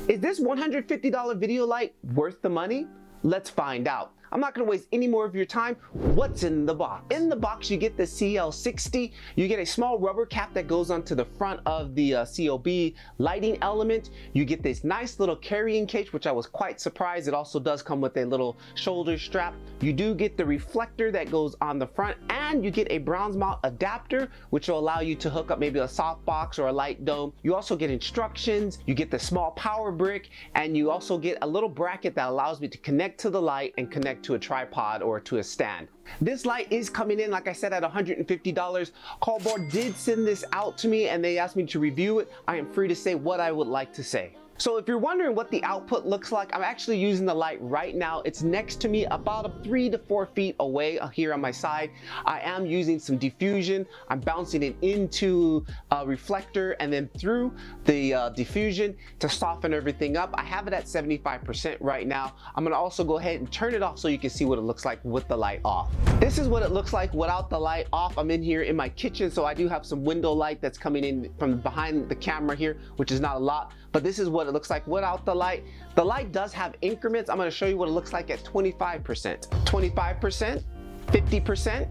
Is this $150 video light worth the money? Let's find out. I'm not gonna waste any more of your time. What's in the box? In the box, you get the CL60. You get a small rubber cap that goes onto the front of the COB lighting element. You get this nice little carrying case, which I was quite surprised. It also does come with a little shoulder strap. You do get the reflector that goes on the front, and you get a bronze mount adapter, which will allow you to hook up maybe a softbox or a light dome. You also get instructions. You get the small power brick, and you also get a little bracket that allows me to connect to the light and connect to a tripod or to a stand. This light is coming in, like I said, at $150. Colbor did send this out to me and they asked me to review it. I am free to say what I would like to say. So if you're wondering what the output looks like, I'm actually using the light right now. It's next to me, about 3 to 4 feet away here on my side. I am using some diffusion. I'm bouncing it into a reflector and then through the diffusion to soften everything up. I have it at 75% right now. I'm gonna also go ahead and turn it off so you can see what it looks like with the light off. This is what it looks like without the light off. I'm in here in my kitchen, so I do have some window light that's coming in from behind the camera here, which is not a lot, but this is what it looks like without the light. The light does have increments. I'm going to show you what it looks like at 25%, 25%, 50%,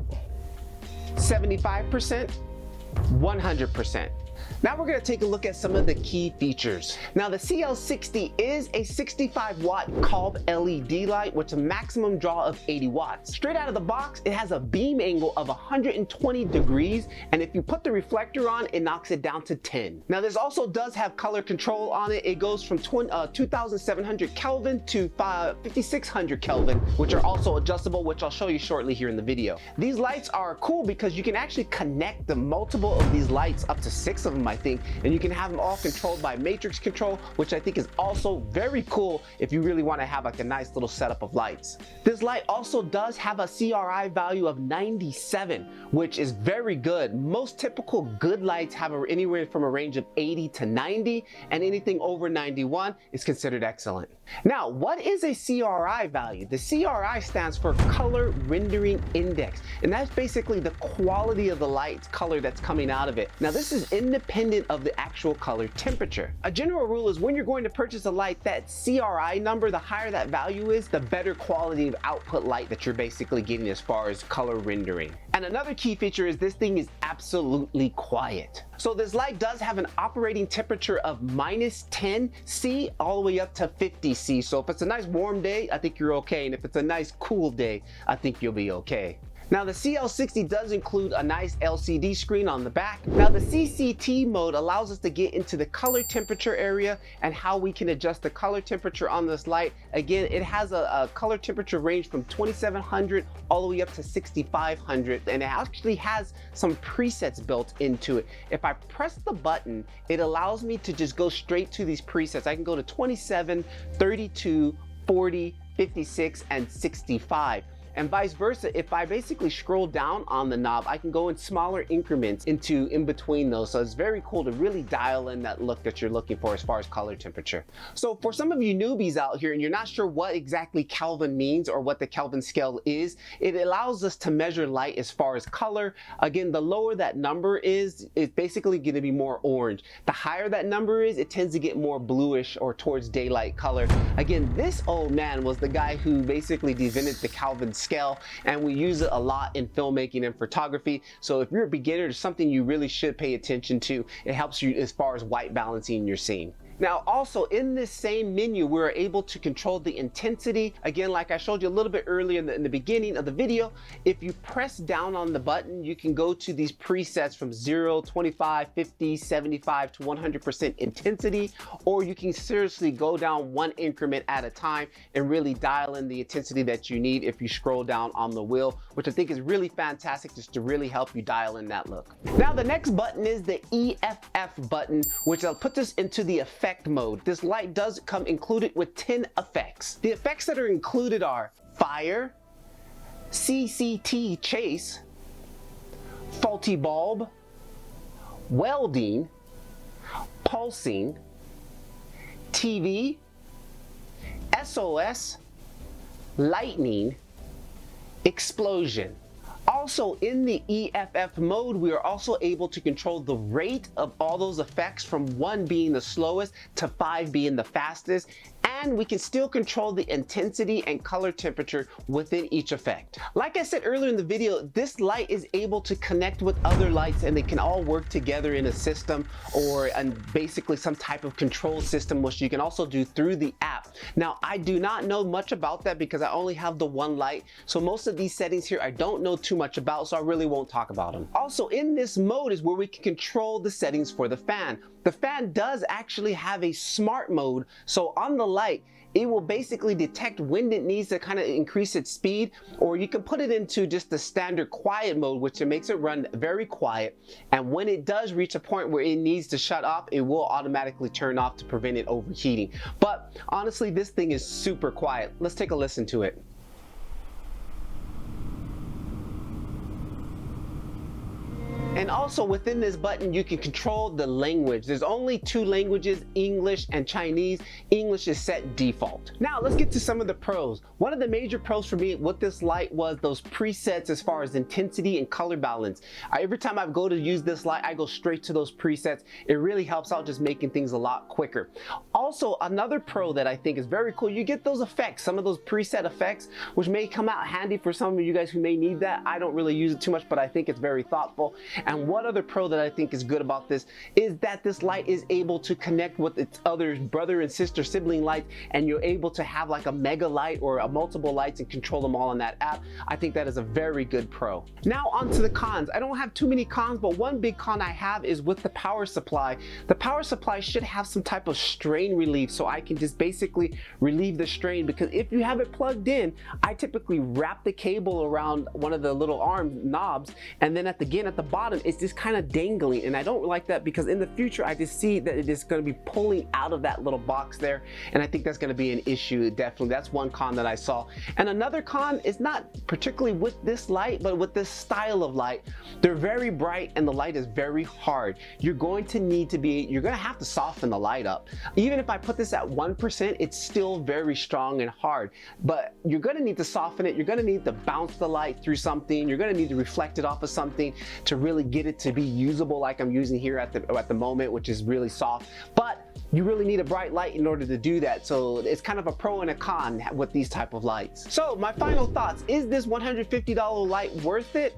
75%, 100%. Now we're going to take a look at some of the key features. Now the CL60 is a 65 watt Colb LED light with a maximum draw of 80 watts. Straight out of the box, it has a beam angle of 120 degrees, and if you put the reflector on, it knocks it down to 10. Now this also does have color control on it. It goes from 2700 Kelvin to 5600 Kelvin, which are also adjustable, which I'll show you shortly here in the video. These lights are cool because you can actually connect the multiple of these lights, up to 6 of them I think, and you can have them all controlled by matrix control, which I think is also very cool if you really want to have like a nice little setup of lights. This light also does have a CRI value of 97, which is very good. Most typical good lights have anywhere from a range of 80 to 90, and anything over 91 is considered excellent. Now, what is a CRI value? The CRI stands for color rendering index, and that's basically the quality of the light color that's coming out of it. Now this is independent of the actual color temperature. A general rule is when you're going to purchase a light, that CRI number, the higher that value is, the better quality of output light that you're basically getting as far as color rendering. And another key feature is this thing is absolutely quiet. So this light does have an operating temperature of -10°C all the way up to 50°C. So if it's a nice warm day, I think you're okay. And if it's a nice cool day, I think you'll be okay. Now the CL60 does include a nice LCD screen on the back. Now the CCT mode allows us to get into the color temperature area and how we can adjust the color temperature on this light. Again, it has a color temperature range from 2700 all the way up to 6500, and it actually has some presets built into it. If I press the button, it allows me to just go straight to these presets. I can go to 27, 32, 40, 56, and 65. And vice versa, if I basically scroll down on the knob, I can go in smaller increments in between those. So it's very cool to really dial in that look that you're looking for as far as color temperature. So for some of you newbies out here and you're not sure what exactly Kelvin means or what the Kelvin scale is, it allows us to measure light as far as color. Again, the lower that number is, it's basically going to be more orange. The higher that number is, it tends to get more bluish or towards daylight color. Again, this old man was the guy who basically invented the Kelvin scale, and we use it a lot in filmmaking and photography. So if you're a beginner, it's something you really should pay attention to. It helps you as far as white balancing your scene. Now also in this same menu, we're able to control the intensity. Again, like I showed you a little bit earlier in the beginning of the video, if you press down on the button, you can go to these presets from 0, 25, 50, 75 to 100% intensity, or you can seriously go down one increment at a time and really dial in the intensity that you need if you scroll down on the wheel, which I think is really fantastic just to really help you dial in that look. Now the next button is the EFF button, which puts us into the effect mode. This light does come included with 10 effects. The effects that are included are fire, CCT chase, faulty bulb, welding, pulsing, TV, SOS, lightning, explosion. Also, in the EFF mode, we are also able to control the rate of all those effects, from 1 being the slowest to 5 being the fastest. And we can still control the intensity and color temperature within each effect. Like I said earlier in the video, this light is able to connect with other lights, and they can all work together in a system, or basically some type of control system, which you can also do through the app. Now, I do not know much about that because I only have the one light. So most of these settings here I don't know too much about, so I really won't talk about them. Also, in this mode is where we can control the settings for the fan. The fan does actually have a smart mode, so on the light, it will basically detect when it needs to kind of increase its speed, or you can put it into just the standard quiet mode, which it makes it run very quiet. And when it does reach a point where it needs to shut off, it will automatically turn off to prevent it overheating. But honestly, this thing is super quiet. Let's take a listen to it. And also within this button, you can control the language. There's only 2 languages, English and Chinese. English is set default. Now let's get to some of the pros. One of the major pros for me with this light was those presets as far as intensity and color balance. Every time I go to use this light, I go straight to those presets. It really helps out just making things a lot quicker. Also, another pro that I think is very cool, you get those effects, some of those preset effects, which may come out handy for some of you guys who may need that. I don't really use it too much, but I think it's very thoughtful. And one other pro that I think is good about this is that this light is able to connect with its other brother and sister sibling lights, and you're able to have like a mega light or a multiple lights and control them all on that app. I think that is a very good pro. Now on to the cons. I don't have too many cons, but one big con I have is with the power supply. The power supply should have some type of strain relief, so I can just basically relieve the strain, because if you have it plugged in, I typically wrap the cable around one of the little arm knobs, and then at the bottom it's just kind of dangling, and I don't like that, because in the future I just see that it is going to be pulling out of that little box there, and I think that's going to be an issue. Definitely, that's one con that I saw. And another con is not particularly with this light, but with this style of light. They're very bright and the light is very hard. You're going to have to soften the light up. Even if I put this at 1%, it's still very strong and hard, but you're going to need to soften it. You're going to need to bounce the light through something. You're going to need to reflect it off of something to really get it to be usable, like I'm using here at the moment, which is really soft. But you really need a bright light in order to do that, so it's kind of a pro and a con with these type of lights. So my final thoughts, is this $150 light worth it?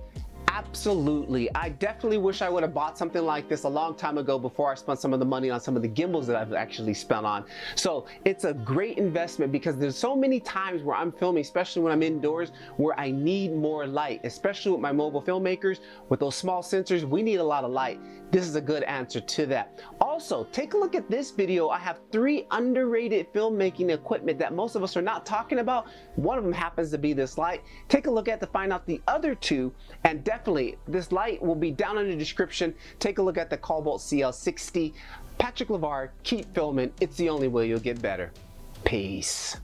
Absolutely. I definitely wish I would have bought something like this a long time ago before I spent some of the money on some of the gimbals that I've actually spent on. So it's a great investment, because there's so many times where I'm filming, especially when I'm indoors, where I need more light, especially with my mobile filmmakers. With those small sensors, we need a lot of light. This is a good answer to that. Also, take a look at this video. I have 3 underrated filmmaking equipment that most of us are not talking about. One of them happens to be this light. Take a look at to find out the other 2, and definitely this light will be down in the description. Take a look at the Colbor CL60. Patrick Levar, keep filming. It's the only way you'll get better. Peace.